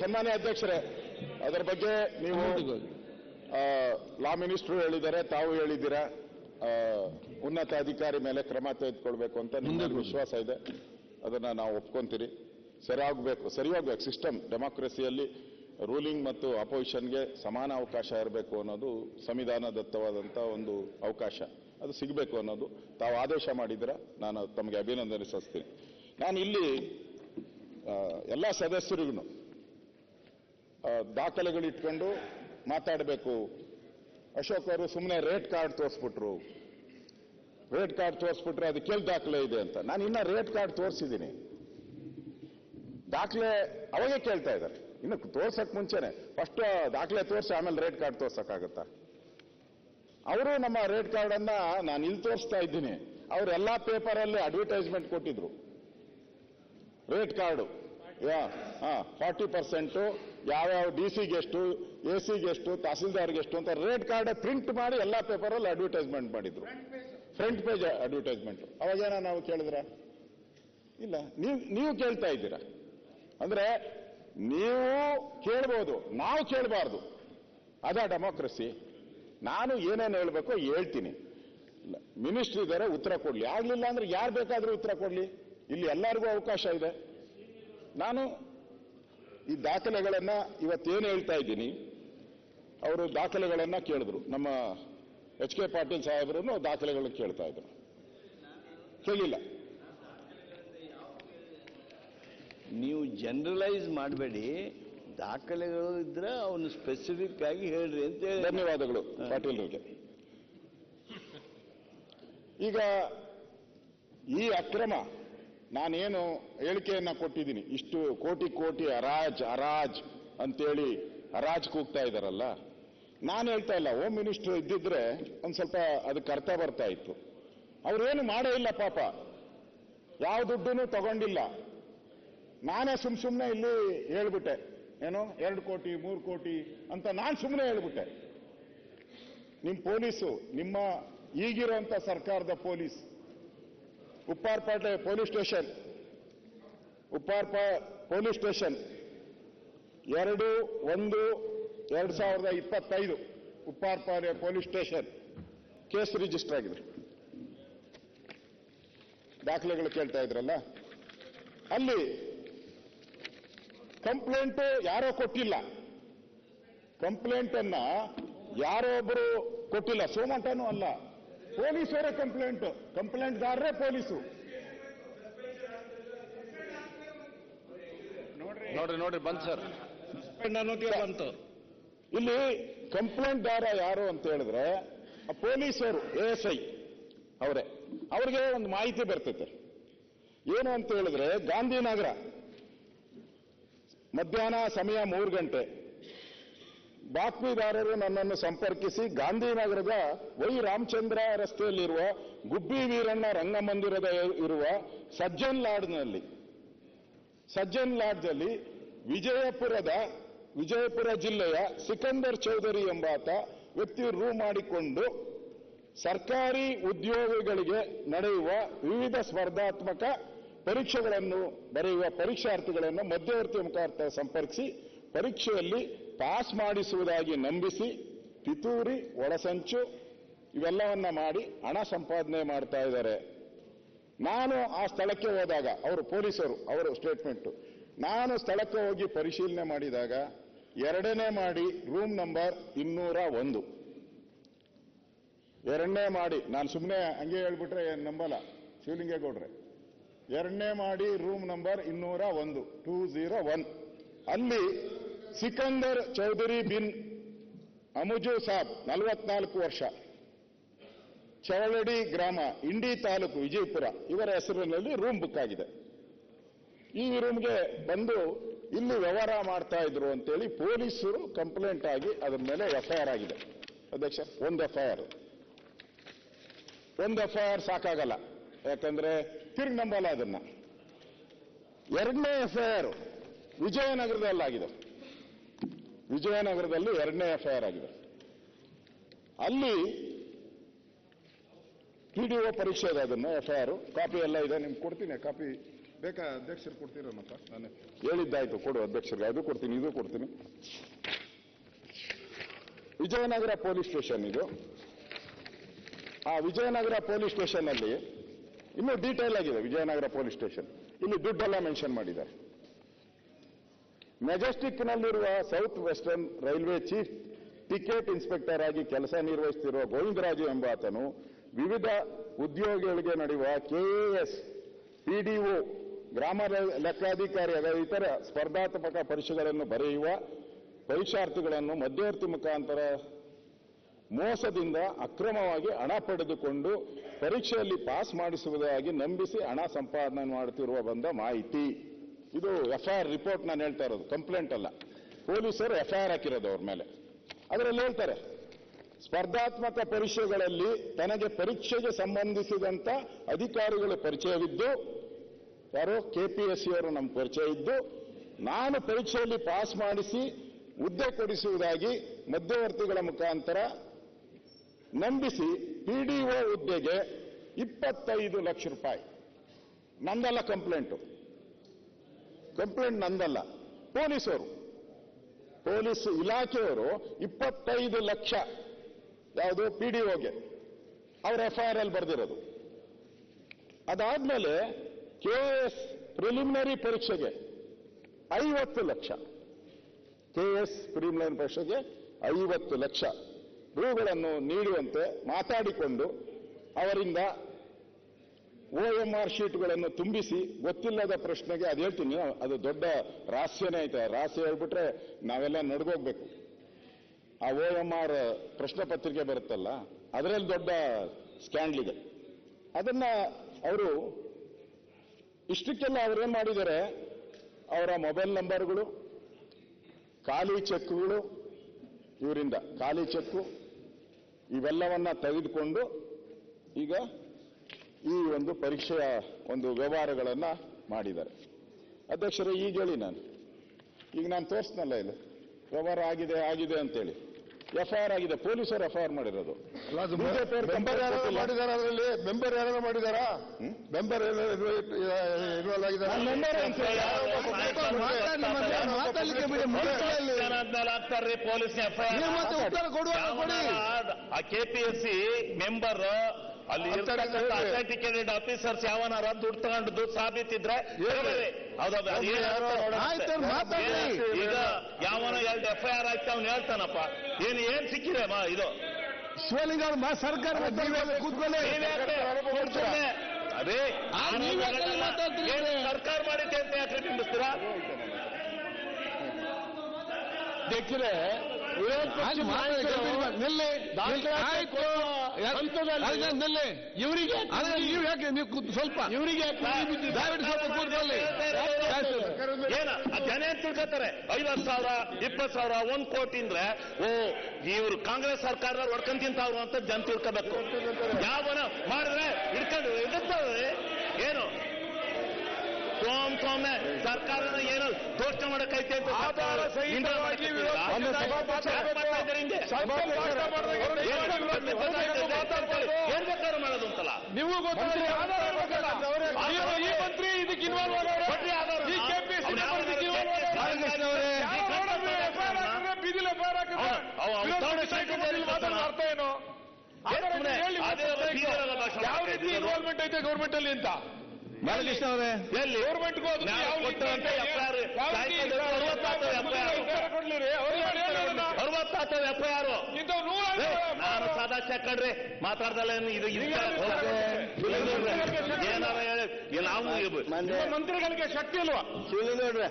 ಸನ್ಮಾನ್ಯ ಅಧ್ಯಕ್ಷರೇ, ಅದರ ಬಗ್ಗೆ ನೀವು ಲಾ ಮಿನಿಸ್ಟ್ರು ಹೇಳಿದ್ದಾರೆ, ತಾವು ಹೇಳಿದ್ದೀರಾ, ಉನ್ನತ ಅಧಿಕಾರಿ ಮೇಲೆ ಕ್ರಮ ತೆಗೆದುಕೊಳ್ಬೇಕು ಅಂತ ನಿಮಗೆ ವಿಶ್ವಾಸ ಇದೆ. ಅದನ್ನ ನಾವು ಒಪ್ಕೊಂತೀರಿ. ಸರಿಯಾಗಬೇಕು ಸಿಸ್ಟಮ್. ಡೆಮಾಕ್ರಸಿಯಲ್ಲಿ ರೂಲಿಂಗ್ ಮತ್ತು ಅಪೋಸಿಷನ್ಗೆ ಸಮಾನ ಅವಕಾಶ ಇರಬೇಕು ಅನ್ನೋದು ಸಂವಿಧಾನದತ್ತವಾದಂಥ ಒಂದು ಅವಕಾಶ. ಅದು ಸಿಗಬೇಕು ಅನ್ನೋದು ತಾವು ಆದೇಶ ಮಾಡಿದ್ರೆ ನಾನು ತಮಗೆ ಅಭಿನಂದನೆ ಸಲ್ಲಿಸ್ತೀನಿ. ನಾನು ಇಲ್ಲಿ ಎಲ್ಲ ಸದಸ್ಯರಿಗೂ ದಾಖಲೆಗಳಿಟ್ಕೊಂಡು ಮಾತಾಡಬೇಕು. ಅಶೋಕ್ ಅವರು ಸುಮ್ಮನೆ ರೇಟ್ ಕಾರ್ಡ್ ತೋರಿಸ್ಬಿಟ್ರು, ಅದಕ್ಕೆಲ್ಲಿ ದಾಖಲೆ ಇದೆ ಅಂತ. ನಾನು ಇನ್ನ ರೇಟ್ ಕಾರ್ಡ್ ತೋರಿಸಿದ್ದೀನಿ, ದಾಖಲೆ ಅವಾಗೇ ಕೇಳ್ತಾ ಇದ್ದಾರೆ. ಇನ್ನು ತೋರ್ಸಕ್ ಮುಂಚೆನೆ ಫಸ್ಟ್ ದಾಖಲೆ ತೋರಿಸಿ ಆಮೇಲೆ ರೇಟ್ ಕಾರ್ಡ್ ತೋರ್ಸಕ್ಕಾಗತ್ತಾ? ಅವರು ನಮ್ಮ ರೇಟ್ ಕಾರ್ಡ್ ಅನ್ನ ನಾನು ಇಲ್ಲಿ ತೋರಿಸ್ತಾ ಇದ್ದೀನಿ, ಅವ್ರು ಎಲ್ಲಾ ಪೇಪರಲ್ಲಿ ಅಡ್ವರ್ಟೈಸ್ಮೆಂಟ್ ಕೊಟ್ಟಿದ್ರು. ರೇಟ್ ಕಾರ್ಡು 40% ಯಾವ್ಯಾವ ಡಿಸಿಗೆ ಎಷ್ಟು, ಎಸಿಗೆ ಎಷ್ಟು, ತಹಸೀಲ್ದಾರ್ಗೆ ಎಷ್ಟು ಅಂತ ರೇಟ್ ಕಾರ್ಡ್ ಪ್ರಿಂಟ್ ಮಾಡಿ ಎಲ್ಲಾ ಪೇಪರಲ್ಲಿ ಅಡ್ವರ್ಟೈಸ್ಮೆಂಟ್ ಮಾಡಿದ್ರು. Front page advertisement. ಅವಾಗೇನ ನಾವು ಕೇಳಿದ್ರ? ಇಲ್ಲ. ನೀವು ಕೇಳ್ತಾ ಇದ್ದೀರಾ ಅಂದ್ರೆ ನೀವು ಕೇಳ್ಬೋದು, ನಾವು ಕೇಳಬಾರ್ದು. ಅದ ಡೆಮಾಕ್ರಸಿ. ನಾನು ಏನೇನು ಹೇಳ್ಬೇಕೋ ಹೇಳ್ತೀನಿ. ಮಿನಿಸ್ಟರ್ ಇದ್ದಾರೆ, ಉತ್ತರ ಕೊಡ್ಲಿ. ಆಗ್ಲಿಲ್ಲ ಅಂದ್ರೆ ಯಾರು ಬೇಕಾದ್ರೂ ಉತ್ತರ ಕೊಡ್ಲಿ. ಇಲ್ಲಿ ಎಲ್ಲರಿಗೂ ಅವಕಾಶ ಇದೆ. ನಾನು ಈ ದಾಖಲೆಗಳನ್ನ ಇವತ್ತೇನು ಹೇಳ್ತಾ ಇದ್ದೀನಿ, ಅವರು ದಾಖಲೆಗಳನ್ನ ಕೇಳಿದ್ರು. ನಮ್ಮ ಎಚ್.ಕೆ. ಪಾಟೀಲ್ ಸಾಹೇಬರು ದಾಖಲೆಗಳನ್ನ ಕೇಳ್ತಾ ಇದ್ರು. ಕೇಳಿಲ್ಲ. ನೀವು ಜನರಲೈಸ್ ಮಾಡಬೇಡಿ, ದಾಖಲೆಗಳು ಇದ್ರೆ ಅವನು ಸ್ಪೆಸಿಫಿಕ್ ಆಗಿ ಹೇಳ್ರಿ ಅಂತ ಹೇಳಿ. ಧನ್ಯವಾದಗಳು ಪಾಟೀಲ್ರಿಗೆ. ಈಗ ಈ ಅಕ್ರಮ ನಾನೇನು ಹೇಳಿಕೆಯನ್ನ ಕೊಟ್ಟಿದ್ದೀನಿ, ಇಷ್ಟು ಕೋಟಿ ಹರಾಜ್ ಅಂತೇಳಿ ಹರಾಜ್ ಕೂಗ್ತಾ ಇದ್ದಾರಲ್ಲ, ನಾನು ಹೇಳ್ತಾ ಇಲ್ಲ. ಹೋಮ್ ಮಿನಿಸ್ಟರ್ ಇದ್ದಿದ್ರೆ ಒಂದ್ ಸ್ವಲ್ಪ ಅದಕ್ಕೆ ಅರ್ಥ ಬರ್ತಾ ಇತ್ತು. ಅವ್ರೇನು ಮಾಡೇ ಇಲ್ಲ ಪಾಪ, ಯಾವ ದುಡ್ಡನ್ನು ತಗೊಂಡಿಲ್ಲ. ನಾನೇ ಸುಮ್ಮನೆ ಇಲ್ಲಿ ಹೇಳ್ಬಿಟ್ಟೆ, ಏನೋ 2 ಕೋಟಿ 3 ಕೋಟಿ ಅಂತ ನಾನು ಸುಮ್ಮನೆ ಹೇಳ್ಬಿಟ್ಟೆ. ನಿಮ್ಮ ಪೊಲೀಸು, ನಿಮ್ಮ ಈಗಿರುವಂತ ಸರ್ಕಾರದ police, Upparpet police station 2/1/2025 Upparpet police station case register ಆಗಿದೆ. ದಾಖಲೆಗಳು ಕೇಳ್ತಾ ಇದ್ರಲ್ಲ, ಅಲ್ಲಿ ಕಂಪ್ಲೇಂಟ್ ಯಾರೋ ಕೊಟ್ಟಿಲ್ಲ. ಕಂಪ್ಲೇಂಟ್ ಅನ್ನ ಯಾರೋ ಒಬ್ಬರು ಕೊಟ್ಟಿಲ್ಲ, ಸೋಮಂಟನೂ ಅಲ್ಲ, ಪೊಲೀಸರೇ ಕಂಪ್ಲೇಂಟ್ಗಾರರೇ ಪೊಲೀಸು. ನೋಡ್ರಿ ಬಂತು ಸರ್, ಬಂತು. ಇಲ್ಲಿ ಕಂಪ್ಲೇಂಟ್ಗಾರ ಯಾರು ಅಂತ ಹೇಳಿದ್ರೆ ಪೊಲೀಸರು, ASI ಅವರೇ. ಅವ್ರಿಗೆ ಒಂದು ಮಾಹಿತಿ ಬರ್ತೈತೆ. ಏನು ಅಂತ ಹೇಳಿದ್ರೆ, ಗಾಂಧಿನಗರ ಮಧ್ಯಾಹ್ನ ಸಮಯ 3 ಗಂಟೆ ಬಾತ್ಮೀದಾರರು ನನ್ನನ್ನು ಸಂಪರ್ಕಿಸಿ ಗಾಂಧಿನಗರದ ವೈ ರಾಮಚಂದ್ರ ರಸ್ತೆಯಲ್ಲಿರುವ ಗುಬ್ಬಿ ವೀರಣ್ಣ ರಂಗಮಂದಿರದ ಇರುವ ಸಜ್ಜನ್ ಲಾಡ್ಜಲ್ಲಿ ವಿಜಯಪುರ ಜಿಲ್ಲೆಯ ಸಿಕಂದರ್ ಚೌಧರಿ ಎಂಬಾತ ವ್ಯಕ್ತಿ ರೂಮ್ ಮಾಡಿಕೊಂಡು ಸರ್ಕಾರಿ ಉದ್ಯೋಗಿಗಳಿಗೆ ನಡೆಯುವ ವಿವಿಧ ಸ್ಪರ್ಧಾತ್ಮಕ ಪರೀಕ್ಷೆಗಳನ್ನು ಬರೆಯುವ ಪರೀಕ್ಷಾರ್ಥಿಗಳನ್ನು ಮಧ್ಯವರ್ತಿ ಮುಖಾಂತರ ಸಂಪರ್ಕಿಸಿ ಪರೀಕ್ಷೆಯಲ್ಲಿ ಪಾಸ್ ಮಾಡಿಸುವುದಾಗಿ ನಂಬಿಸಿ ಪಿತೂರಿ, ಒಳಸಂಚು ಇವೆಲ್ಲವನ್ನ ಮಾಡಿ ಹಣ ಸಂಪಾದನೆ ಮಾಡ್ತಾ ಇದ್ದಾರೆ. ನಾನು ಆ ಸ್ಥಳಕ್ಕೆ ಹೋದಾಗ, ಅವರು ಪೊಲೀಸರು, ಅವರ ಸ್ಟೇಟ್ಮೆಂಟ್, ನಾನು ಸ್ಥಳಕ್ಕೆ ಹೋಗಿ ಪರಿಶೀಲನೆ ಮಾಡಿದಾಗ 2ನೇ ಮಾಡಿ ರೂಮ್ ನಂಬರ್ 201, 2ನೇ ಮಾಡಿ, ನಾನು ಸುಮ್ಮನೆ ಹಂಗೆ ಹೇಳ್ಬಿಟ್ರೆ ನಂಬಲ್ಲ ಶಿವಲಿಂಗೇಗೌಡ್ರೆ, 2ನೇ ಮಾಡಿ ರೂಮ್ ನಂಬರ್ 201 ಅಲ್ಲಿ ಸಿಕಂದರ್ ಚೌಧರಿ ಬಿನ್ ಅಮುಜು ಸಾಬ್ 44 ವರ್ಷ, ಚವಳಡಿ ಗ್ರಾಮ, ಇಂಡಿ ತಾಲೂಕು, ವಿಜಯಪುರ, ಇವರ ಹೆಸರಿನಲ್ಲಿ ರೂಮ್ ಬುಕ್ ಆಗಿದೆ. ಈ ರೂಮ್ಗೆ ಬಂದು ಇಲ್ಲಿ ವ್ಯವಹಾರ ಮಾಡ್ತಾ ಇದ್ರು ಅಂತೇಳಿ ಪೊಲೀಸರು ಕಂಪ್ಲೇಂಟ್ ಆಗಿ ಅದರ ಮೇಲೆ FIR ಆಗಿದೆ. ಅಧ್ಯಕ್ಷ, ಒಂದು FIR ಸಾಕಾಗಲ್ಲ, ಯಾಕಂದ್ರೆ ತಿರುಗಿ ನಂಬಲ್ಲ ಅದನ್ನ. 2ನೇ FIR ವಿಜಯನಗರದಲ್ಲಾಗಿದೆ. ವಿಜಯನಗರದಲ್ಲಿ 2ನೇ FIR ಆಗಿದೆ. ಅಲ್ಲಿ PDO ಪರೀಕ್ಷೆ ಇದೆ, ಅದನ್ನು FIR ಕಾಪಿ ಎಲ್ಲ ಇದೆ, ನಿಮ್ಗೆ ಕೊಡ್ತೀನಿ ಕಾಪಿ. ಬೇಕಾ ಅಧ್ಯಕ್ಷರು ಕೊಡ್ತೀರನಪ್ಪ? ನಾನು ಹೇಳಿದ್ದಾಯ್ತು, ಕೊಡು ಅಧ್ಯಕ್ಷರಿಗೆ, ಅದು ಕೊಡ್ತೀನಿ, ಇದು ಕೊಡ್ತೀನಿ. ವಿಜಯನಗರ ಪೊಲೀಸ್ ಸ್ಟೇಷನ್ ಇದು. ಆ ವಿಜಯನಗರ ಪೊಲೀಸ್ ಸ್ಟೇಷನ್ ಅಲ್ಲಿ ಇನ್ನೂ ಡೀಟೇಲ್ ಆಗಿದೆ. ವಿಜಯನಗರ ಪೊಲೀಸ್ ಸ್ಟೇಷನ್ ಇಲ್ಲಿ ದುಡ್ಡೆಲ್ಲ ಮೆನ್ಷನ್ ಮಾಡಿದ್ದಾರೆ. ಮೆಜೆಸ್ಟಿಕ್ನಲ್ಲಿರುವ south western railway chief ticket inspector ಆಗಿ ಕೆಲಸ ನಿರ್ವಹಿಸುತ್ತಿರುವ ಗೋವಿಂದರಾಜು ಎಂಬಾತನು ವಿವಿಧ ಉದ್ಯೋಗಿಗಳಿಗೆ ನಡೆಯುವ ಕೆಎಎಸ್, ಪಿಡಿಒ, ಗ್ರಾಮ ಲೆಕ್ಕಾಧಿಕಾರಿ ಇತರ ಸ್ಪರ್ಧಾತ್ಮಕ ಪರೀಕ್ಷೆಗಳನ್ನು ಬರೆಯುವ ಪರೀಕ್ಷಾರ್ಥಿಗಳನ್ನು ಮಧ್ಯವರ್ತಿ ಮುಖಾಂತರ ಮೋಸದಿಂದ ಅಕ್ರಮವಾಗಿ ಹಣ ಪಡೆದುಕೊಂಡು ಪರೀಕ್ಷೆಯಲ್ಲಿ ಪಾಸ್ ಮಾಡಿಸುವುದಾಗಿ ನಂಬಿಸಿ ಹಣ ಸಂಪಾದನೆ ಮಾಡುತ್ತಿರುವ ಬಂದ ಮಾಹಿತಿ. ಇದು ಎಫ್ಐಆರ್ ರಿಪೋರ್ಟ್ ನಾನು ಹೇಳ್ತಾ ಇರೋದು, ಕಂಪ್ಲೇಂಟ್ ಅಲ್ಲ. ಪೊಲೀಸರು ಎಫ್ಐಆರ್ ಹಾಕಿರೋದು ಅವ್ರ ಮೇಲೆ. ಅದರಲ್ಲಿ ಹೇಳ್ತಾರೆ, ಸ್ಪರ್ಧಾತ್ಮಕ ಪರೀಕ್ಷೆಗಳಲ್ಲಿ ತನಗೆ ಪರೀಕ್ಷೆಗೆ ಸಂಬಂಧಿಸಿದಂತ ಅಧಿಕಾರಿಗಳ ಪರಿಚಯವಿದ್ದು, ಯಾರೋ ಕೆಪಿಎಸ್ಸಿ ಅವರು ನಮ್ಮ ಪರಿಚಯ ಇದ್ದು, ನಾನು ಪರೀಕ್ಷೆಯಲ್ಲಿ ಪಾಸ್ ಮಾಡಿಸಿ ಹುದ್ದೆ ಕೊಡಿಸುವುದಾಗಿ ಮಧ್ಯವರ್ತಿಗಳ ಮುಖಾಂತರ ನಂಬಿಸಿ ಪಿಡಿಒ ಹುದ್ದೆಗೆ 25 ಲಕ್ಷ ರೂಪಾಯಿ. ನಂದಲ್ಲ ಕಂಪ್ಲೇಂಟ್ ನಂದಲ್ಲ, ಪೊಲೀಸರು, ಪೊಲೀಸ್ ಇಲಾಖೆಯವರು 25 ಲಕ್ಷ ಯಾವುದು ಪಿಡಿಒಗೆ ಅವರ ಎಫ್ಐಆರ್ ಅಲ್ಲಿ ಬರೆದಿರೋದು. ಅದಾದ್ಮೇಲೆ ಕೆಎಸ್ ಪ್ರಿಲಿಮಿನರಿ ಪರೀಕ್ಷೆಗೆ 50 ಲಕ್ಷ, ಕೆಎಸ್ ಪ್ರಿಲಿಮಿನರಿ ಪರೀಕ್ಷೆಗೆ 50 ಲಕ್ಷ ರೂಗಳನ್ನು ನೀಡುವಂತೆ ಮಾತಾಡಿಕೊಂಡು ಅವರಿಂದ OMR ಶೀಟ್ಗಳನ್ನು ತುಂಬಿಸಿ ಗೊತ್ತಿಲ್ಲದ ಪ್ರಶ್ನೆಗೆ, ಅದು ಹೇಳ್ತೀನಿ, ಅದು ದೊಡ್ಡ ರಹಸ್ಯನೇ ಐತೆ. ರಹಸ್ಯ ಹೇಳ್ಬಿಟ್ರೆ ನಾವೆಲ್ಲ ನಡ್ಗೋಗ್ಬೇಕು. ಆ OMR ಪ್ರಶ್ನೆ ಪತ್ರಿಕೆ ಬರುತ್ತಲ್ಲ, ಅದರಲ್ಲಿ ದೊಡ್ಡ ಸ್ಕ್ಯಾಂಡಲ್ ಇದೆ. ಅದನ್ನ ಅವರು ಇಷ್ಟಕ್ಕೆಲ್ಲ ಅವರೇನ್ ಮಾಡಿದ್ದಾರೆ, ಅವರ ಮೊಬೈಲ್ ನಂಬರ್ಗಳು, ಖಾಲಿ ಚೆಕ್ಗಳು, ಇವರಿಂದ ಖಾಲಿ ಚೆಕ್ಕು ಇವೆಲ್ಲವನ್ನ ತೆಗೆದುಕೊಂಡು ಈಗ ಈ ಒಂದು ಪರೀಕ್ಷೆಯ ಒಂದು ವ್ಯವಹಾರಗಳನ್ನ ಮಾಡಿದ್ದಾರೆ. ಅಧ್ಯಕ್ಷರೇ, ಈಗ ಹೇಳಿ, ಈಗ ನಾನು ತೋರಿಸ್ನಲ್ಲ, ಇಲ್ಲಿ ವ್ಯವಹಾರ ಆಗಿದೆ ಅಂತೇಳಿ ಎಫ್ಐಆರ್ ಆಗಿದೆ. ಪೊಲೀಸರು ಎಫ್ಐಆರ್ ಮಾಡಿರೋದು. ಮೆಂಬರ್ ಯಾರು ಮಾಡಿದಾರ? ಅದರಲ್ಲಿ ಮೆಂಬರ್ ಯಾರು ಮಾಡಿದಾರಾ? ಮೆಂಬರ್ ಇನ್ವಾಲ್ವ್ ಆಗಿದ್ದಾರೆ? ಪೊಲೀಸ್ ಉತ್ತರ ಕೊಡುವ ಕೆಪಿಎಸ್ಸಿ ಮೆಂಬರ್ ಅಲ್ಲಿ ಅಥೆಂಟಿಕೇಟೆಡ್ ಆಫೀಸರ್ಸ್ ಯಾವನಾರ ದುಡ್ಡು ತಗೊಂಡು ಸಾಬೀತಿದ್ರೆ ಈಗ ಯಾವನ 2 ಎಫ್ಐಆರ್ ಆಯ್ತು ಅವ್ನು ಹೇಳ್ತಾನಪ್ಪ, ಏನ್ ಸಿಕ್ಕಿದೆ ಇದು ಶಿವಲಿಂಗ ಸರ್ಕಾರ ಕೂತ್ಕೊಳ್ಳಿ. ಅದೇ ಸರ್ಕಾರ ಮಾಡಿದ್ದೆ ಅಂತ ಯಾಕೆ ಬಿಂಬಿಸ್ತೀರಾ? ಅಧ್ಯಕ್ಷರೇ, ಇವರಿಗೆ ನೀವು ಯಾಕೆ ಸ್ವಲ್ಪ ಇವರಿಗೆ ಏನ ಜನ ಏನ್ ತಿಳ್ಕೊತಾರೆ? 50,000 20,000 1 ಕೋಟಿ ಅಂದ್ರೆ ಇವ್ರು ಕಾಂಗ್ರೆಸ್ ಸರ್ಕಾರದವ್ರು ಹೊಡ್ಕೊಂಡ್ ತಿಂತಾವ್ರು ಅಂತ ಜನ ತಿಳ್ಕೋಬೇಕು. ಯಾವನ ಮಾಡಿದ್ರೆ ಹಿಡ್ಕೊಂಡು ಇಡುತ್ತವ್ರೆ. ಏನು ಸೋಮ್ನೆ ಸರ್ಕಾರನ ಏನೋ ಘೋಷಣೆ ಮಾಡಕ್ಕೈತೆ ಅಂತ ಏನ್ ಬೇಕಾದ್ರೂ ಮಾಡೋದು ಅಂತಲ್ಲ ನೀವು ಈ ಮಂತ್ರಿ ಇದಕ್ಕೆ ಇನ್ವಾಲ್ವ್ ಅರ್ಥ ಏನು? ಯಾವ ರೀತಿ ಇನ್ವಾಲ್ವ್ಮೆಂಟ್ ಐತೆ ಗೌರ್ಮೆಂಟ್ ಅಲ್ಲಿ ಅಂತ ಬಾಲಕೃಷ್ಣ ಅವರೇ, ಎಲ್ಲಿ ಗೌರ್ಮೆಂಟ್ಗೂ ಎಫ್ಐಆರ್ ನಾನು ಸಾದಾ ಕಡ್ರಿ ಮಾತಾಡ್ದಲ್ಲ. ಇದು ಏನಾರ ಹೇಳಿ ನಾವು ಮಂತ್ರಿಗಳಿಗೆ ಶಕ್ತಿ ಇಲ್ವಾ?